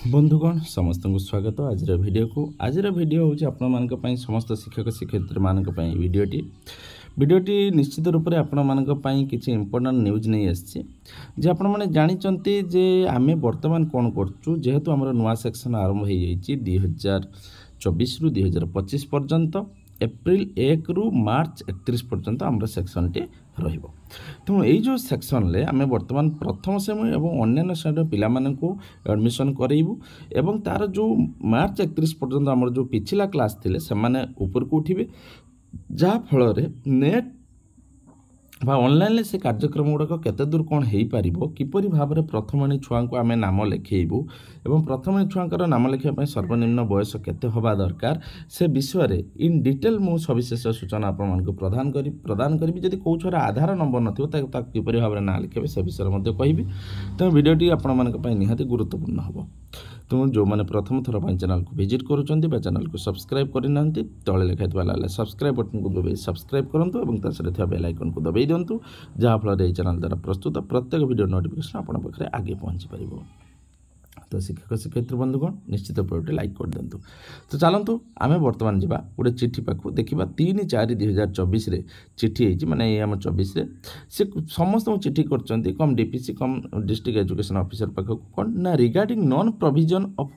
बंधुगण समस्त को स्वागत आज वीडियो हूँ आपण समस्त शिक्षक शिक्षयित्री मान भिडटी निश्चित रूप से आपण मान किसी इंपोर्टाट न्यूज नहीं आसी जे आपण मैंने जानते जे आम बर्तमान कौन करूँ जेहेतु आम नुआ सेक्शन आरंभ हो 2024 रु 2025 पर्यंत एप्रिल 1 रु मार्च 31 पर्यंत आम सेक्शन टी तेणु यो सेक्शन में आम बर्तमान प्रथम श्रेणी और अन्य श्रेणी पिलामानंकु एडमिशन करेबू एवं तार जो मार्च 31 पर्यंत आम जो पिछला क्लास थिले से माने ऊपर को उठिबे जहा फल नेट ऑनलाइन से कार्यक्रम गुड़ाक केते दूर कौन हो पार किपरि भाव में प्रथम छुआ को आम नाम लिखेबू एवं प्रथम छुआर नाम लिखा सर्वनिम्न बयस केते हवा दरकार से विषय इन डिटेल मु सविशेष सूचना आपण प्रदान करी जदि कौ छुआर आधार नंबर नथिबो किपरि भाव में ना लिखे से विषय कहि तेणु भिडियोटी आपण निहाती गुरुत्वपूर्ण हम तुम जो मैंने प्रथम थर चैनल को विजिट करुँच चैनल को सब्सक्राइब करना तले लिखा लाल सब्सक्राइब बटन को दबाई सब्सक्राइब करूँ बेल आइकन को दबाई दिंतु जहाँफल ये चैनल द्वारा प्रस्तुत प्रत्येक वीडियो नोटिफिकेशन आपन पाखे आगे पहुँची पार तो शिक्षक शिक्षयित्री बंधुगण निश्चित वीडियो लाइक कर दिंतु तो चलतु आम बर्तमान जा गोटे चिठी पाक देखा 3/4/2024 चिठी होती माने आम 24 से समस्त चिठी कर कम डीपीसी कम डिस्ट्रिक्ट एजुकेशन ऑफिसर पाक कौन ना regarding non provision of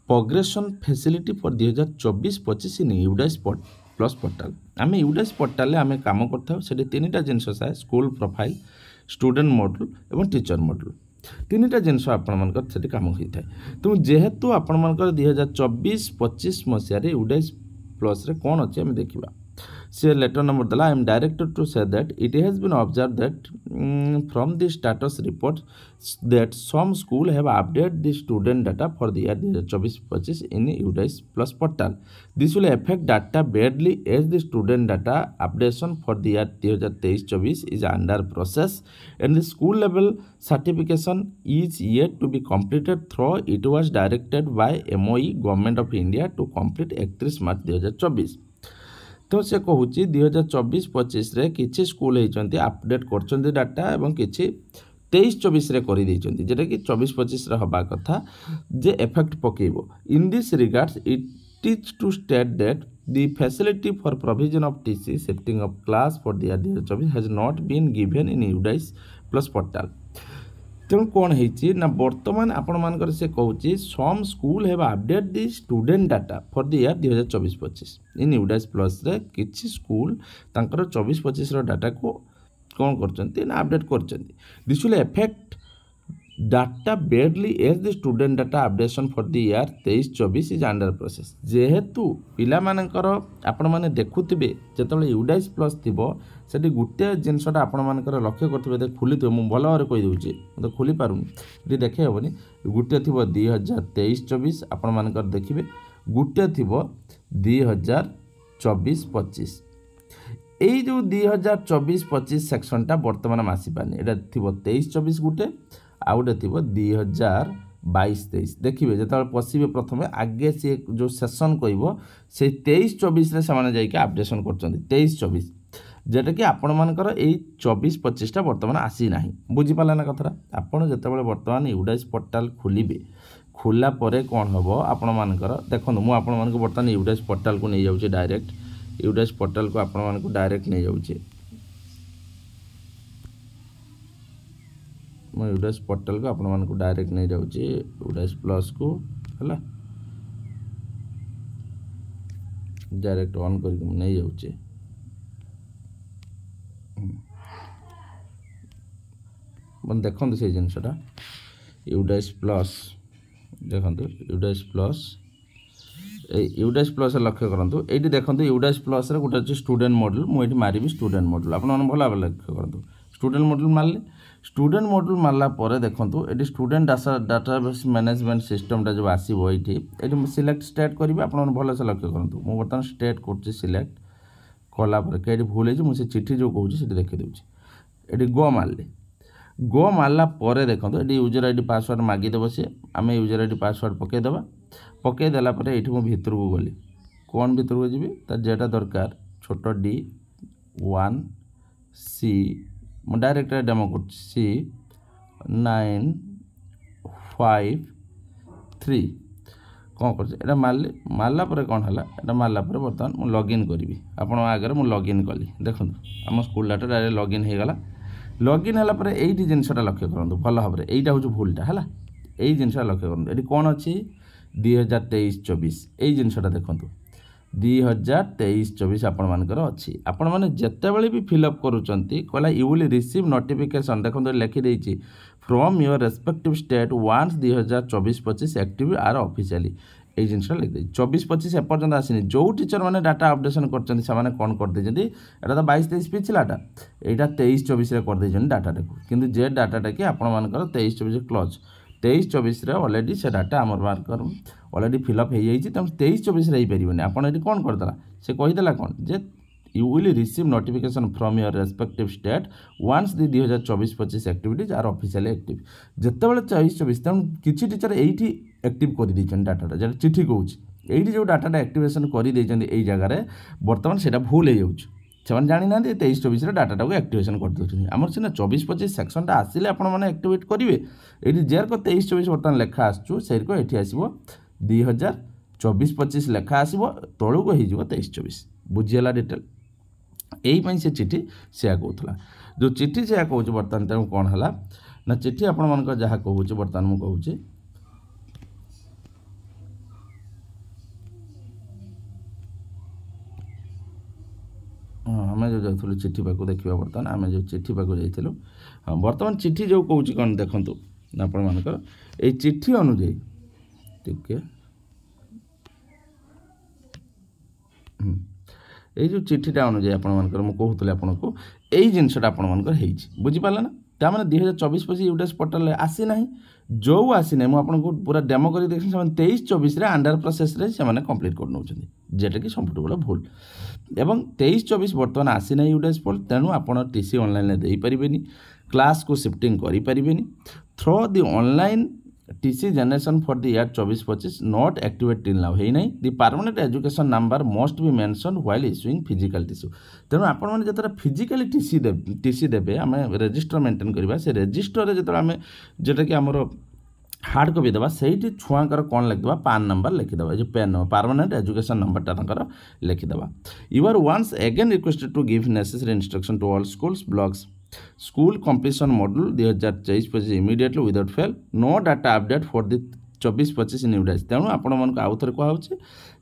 progression facility for 2024-25 in UDISE plus portal आम यूडाइस पोर्टाल आम कम कर तीन जिनस थाए स्कूल प्रोफाइल स्टूडेंट मॉड्यूल और टीचर मॉड्यूल तीनटा जिनस आपंकर कम होता है तेणु जेहेतु आपर 2024-25 मसीह यूडाइस प्लस कौन अच्छे आम देखा से लेटर नंबर देला I am directed to say that it has been observe that from the status report that some school have update the student data for the year 2024-25 in UDISE plus portal this will affect data badly as the student data updation for the year 2023-24 is under process and the school level certification is yet to be completed through it was directed by MOE government of India to complete 31 मार्च 2024 तो से कहूँ 2024-25 किसी school होती update कर data और किसी 23-24 कर जोटा कि 24-25 हवा कथा जे इफेक्ट पकेब in this regards it is to state that the facility for provision of TC shifting of class for the year 2024 has not been given in UDISE plus portal तेणु कौन ना बर्तमान आपण से कहूँ some school have update the student data for the year 2024-25 in UDISE plus रे किसी school तांकर 24-25 डाटा को कौन कर अपडेट कर this will affect data badly as the student data updation for the year 23-24 is under process जेहेतु पिला मानकर आपण माने देखुथिबे जेतबेले यूडाइस प्लस थिबो सेठी गुटे जिनसटा आपण मानकर लक्ष्य करथिबे खुली थिबो मु भल भाବରେ कहि दउची तो खुली पारुनी ये देखे हेबनी गुटे थिबो 2023-24 आपण मानकर देखिबे गुटे थिबो 2024-25 एई जो 2024-25 सेक्शनटा वर्तमान आसी पानी एटा थिबो 23-24 गुटे आउटे थी 2022-23 देखिए जो पशिबे प्रथम आगे सी जो सेसन कह से 23-24 से अपडेशन कर 23-24 जेटा कि आपण मानकर 24-25 बर्तमान आसी ना बुझीपारा ना कथा आपड़ जो बर्तमान यूडाइस पोर्टाल खोलिबे खोला परे कौन हम आपण मानकर देखो मुझे बर्तमान यूडाइस पोर्टाल को नहीं जाऊँ डायरेक्ट यूडाइस पोर्टाल को आपण मानक डायरेक्ट नहीं जाऊँ मैं यूडाइस पोर्टाल को आपण मानक डायरेक्ट नहीं जाऊँ यूडाइस प्लस को है डायरेक्ट ऑन कर नहीं जाऊँ देखो से जिनसटा यूडाइस प्लस देखो यूडाइस प्लस लक्ष्य करूँ ये देखो यूडाइस प्लस गोटे अच्छे स्टूडेंट मॉड्यूल मुझे मारिबी स्टूडेंट मॉड्यूल आप भल भाव लक्ष्य करूँ स्टूडेंट मॉड्यूल मारे स्टूडेंट मॉड्यूल मारला देखो ये स्टूडेंट डाटाबेस मैनेजमेंट सिस्टमटा जो आसो ये सिलेक्ट स्टेट करेंगे आप भल से लक्ष्य करूँ मुझे बर्तमान स्टेट कर सिलेक्ट कलापर कहीं भूल है मुझे चिठी जो कहूँ से देखी दूसरी ये गो मारला देखो ये यूजर आईडी पासवर्ड मागिदेव सी आम यूजर आईडी पासवर्ड पकईदेवा पकईदेला ये मुझे भितर को गली कौन भितर को जी जेटा दरकार छोट D1 C डायरेक्ट डेमो कर C 9 5 3 कौन कर मारला कौन है ये मारला बर्तमान मुझे लॉगिन करी आपण आगे मुझे लॉगिन कली देखो आम स्कूल डाटा डायरेक्ट लॉगिन हो गला लॉगिन है ये जिनसा लक्ष्य करूँ भल भाव में यहाँ हूँ भूलटा है यही जिनसा लक्ष्य करूँ ये कौन अच्छी 2023-24 यही जिनसा देखूँ 2023-24 आपण मानकर अच्छी आपण मैंने जितेबाला भी फिलअप करूँ यू विल रिसीव नोटिफिकेशन देखो लिखी देती from your respective state once 2024-25 active are officially ये जिनसा लिखी 24-25 एपर्यंत आसनी जो टीचर मैंने डाटा अपडेशन कर कौन करदे यहाँ तो 22-23 पिछलाटा यहाँ 23-24 करदे डाटा कि जे डाटा कि आपण मानकर 23-24 क्लोज 23-24 अलरेडी से डाटा आम मार्कर अलरेडी फिलअप हो जाए तेज 23-24 हो पारे आपड़ ये कौन करदेला से कहीदेला कौन जे you will receive notification from your respective state once the 2024-25 activities are officially active जितेबाला 23-24 तेणु किसी टीचर ये एक्टिव कर डाटा जो चिठी कहूँ ये जो डाटा एक्टिवेशन कर जगार बर्तमान से भूल हो से जानी ना 23-24 डाटा को एक्टिवेशन कर दूसरी आम सीना 24-25 सेक्शनटा आसिले आपने एक्टिवेट करेंगे ये जेर को 23-24 बर्तमान लेखा आसू से ये आसो 2024-25 लेखा आसो तलू को हो 23-24 बुझीगला डिटेल यही से चिठी से कहूला जो चिठी से कहूँ बर्तमान तेणु कौन है ना चिठी आपण मान जहाँ कहूँ बर्तमान मुझे कहूँ आम जो जाऊँ चिठी पाक देखा बर्तमान आम जो चिठी पाक जाइलु हाँ बर्तमान चिठी जो कौन कौन देखूँ आपण मानकर ये चिठी अनुजाई टिके ये जो चिठीटा अनुजाई आपण मानकर मुझे कहूली आपन को यही जिनसा आपण मानकर बुझीपारे ना ताने 2024-25 यूटेक्स पोर्टाल आसी ना जो आसी ना मुझे पूरा डेमो कर देखी 23-24 अंडर प्रोसेस से कंप्लीट कर नौ जेटा कि सबुठ बड़ा भूल एवं 23-24 बर्तमान आसी ना यूटेक्स पोर्टाल तेणु आपड़ टीसी ऑनलाइन दे पारे क्लास को शिफ्टिंग करें through the online TC generation for the year 24-25 not activate till now है नहीं the permanent education number must be mention while issuing physical tissue तेणु आपण मैंने जो फिजिकली टीसी देवे आम रजिस्टर मेंटेन करवा से रजिस्टर जो आम जोटा कि आमर हार्ड कपी देवा से छुआंकर कौन लिखिदेवा पान नंबर लिखिदेवा जो पेन नंबर परमानेंट एजुकेशन नंबरटा लिखिदेवा you are once again requested to give necessary instruction to all schools blocks school completion module 2023-25 immediately without fail no data update for the 24-25 in UDISE तेणु आपण मन आउ थे कहुच्छे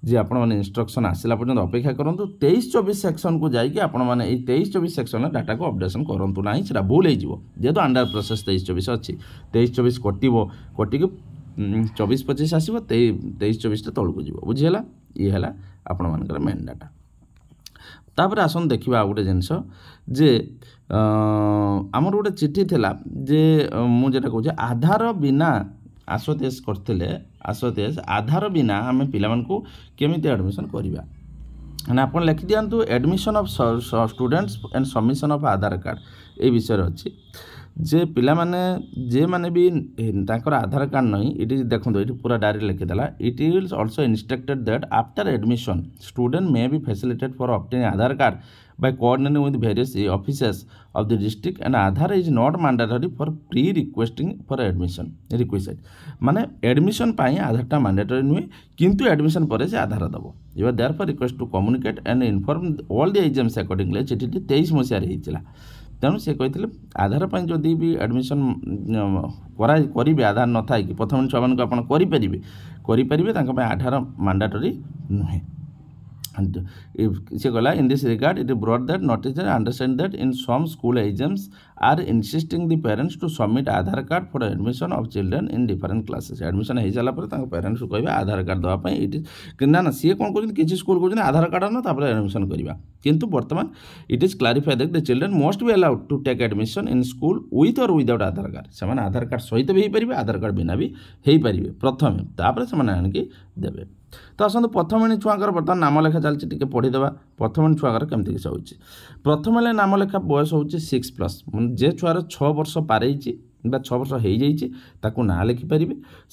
जे आपण मैंने इंस्ट्रक्शन आसला पर्यंत अपेक्षा करूँ 23-24 सेक्शन को जाकि आपण मैंने 23-24 सेक्शन डाटा को अपडेशन करूँ ना से भूल हो जेहेतु अंडर प्रोसेस 23-24 अच्छी 23-24 कटिक 24-25 आसो 23-24 तौक जीव बुझीगला ये है आपण मानकर मेन डाटा तापर आसन देखा गोटे जिनस जे आमर गोटे चिठी थिला जे मुझे कहूँ आधार बिना आशोतेश करते आशोतेश आधार बिना आम पिला केमी एडमिशन करवा मैंने आप लिखि दिंतु admission of students and submission of Aadhaar card ये विषय अच्छी जे पिला माने जे माने भी तांकर आधार कार्ड नहीं इट इज देखो ये पूरा डायरेक्ट लिखिदेला it is also instructed that after admission student may be facilitated for obtain Aadhaar card by coordinating with various offices of the district and Aadhaar is not mandatory for pre-requesting for admission requisite माने admission पाई आधार टा mandatory नुहे किंतु admission पर से आधार दबो you are therefore request to communicate and inform all the exams accordingly चिठी 23 मसीह होता तेणु से कहते आधार पर जदि भी एडमिशन करेंगे आधार न था कि प्रथम छुआ मानक आप करेंगे आधार मैंडेटरी नुहे से गला in this regard it brought that notice that understand that in some school exams are insisting the parents to submit Aadhaar card for admission of children in different classes admission हो सारापर पेरेंट्स को कहे Aadhaar card देवाई it is ना सी कौन कहते किसी स्कूल कहते आधार कार्ड आना तापर एडमिशन करवा किंतु वर्तमान it is clarify that the children must be allowed to take admission in school with और विदाउट आधार कार्ड से आधार कार्ड सहित भी हो पारे आधार कार्ड बिना भी हो पारे प्रथम तापर से आणिकी देवे तो आसतु प्रथम श्रेणी छुआंकर बर्तमान नाम लेखा चलती पढ़ीदेवा प्रथम श्रेणी छुआंकर केमती किसी होती प्रथम हेल्ले नाम लेखा बयस हो 6+ मैं जे छुआर 6 वर्ष पारे 6 वर्ष हो जाता ना लिखिपारे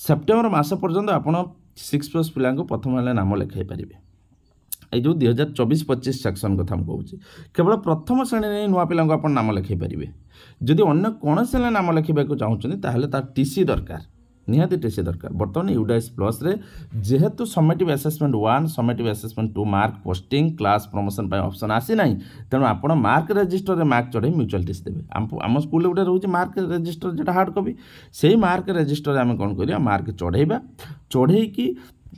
सेप्टेम्बर मस पर्यंत आपड़ 6+ पिला प्रथम हेल्ले नाम लिखाई पारे ये जो 2024-25 सेक्शन कथा मुझे केवल प्रथम श्रेणी नुआ पिला नाम लिखाई पारे जदि अन्य कौन से नाम लिखा चाहते तार टीसी दरकार निहाती टीसी दरकार। बर्तमान यूडाइस प्लस रे जेहेतु summative assessment 1 summative assessment 2 mark posting class promotion option आसी ना तेणु आप मार्क रजिस्टर में मार्क चढ़े म्यूचुअल टीसी देवे। आम स्कूल गोटे रोचे मार्क रजिस्टर जो हार्ड कपि से मार्क रजिस्टर आम कौन करिया मार्क चढ़ेबा चढ़ेकी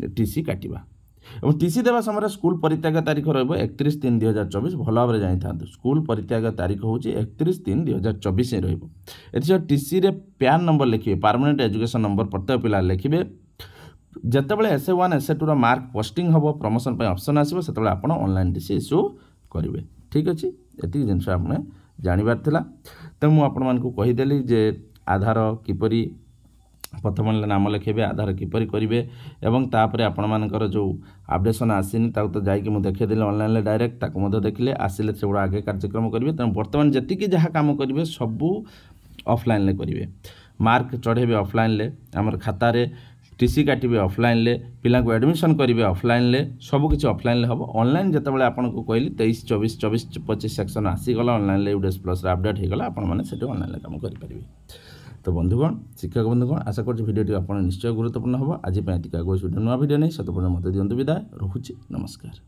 टीसी काटिबा और टीसी देवा समय स्कूल परित्याग तारीख रहिबो 31/3/2024 भल भाव जानी था। स्कूल परित्याग तारीख हूँ 31/3/2024 ही रहिबो। एथि टीसी रे पैन नंबर लिखिए परमानेंट एजुकेशन नंबर प्रत्येक पिला लिखिए जितेबाला SA1 SA2 मार्क पोस्टिंग हम प्रमोशन ऑप्शन आसो से आप ऑनलाइन टीसी इश्यू करेंगे। ठीक अच्छे ये जिनस आपने जानवर था तो मुझे कहीदेली जे आधार किपरि प्रथम नाम लिखे आधार किपरि करेंगे और तापर आपर जो अपडेसन आसनी तो जाकि मुझे देखदेली ऑनलाइन डायरेक्ट ताको देखले आसिले से आगे कार्यक्रम करेंगे। तेणु बर्तमान जी जहाँ कम करेंगे सबू ऑफलाइन करेंगे। मार्क चढ़ेबे ऑफलाइन आमर खातार टीसी काटिबे ऑफलाइन पिला को एडमिशन करेंगे ऑफलाइन सबकि ऑफलाइन हम। ऑनलाइन जितेबाला आपको कहली 23 24 24 25 सेक्शन आसीगला ऑनलाइन यूडाइस प्लस अपडेट होगा आपने ऑनलाइन काम करेंगे। तो बंधुगण शिक्षक बंधुगण आशा कर भिडियोटी आप निश्चय गुरुत्वपूर्ण हम। आज वीडियो नुआ भिडियो नहीं सत मत दिंतु विदाय रोचे नमस्कार।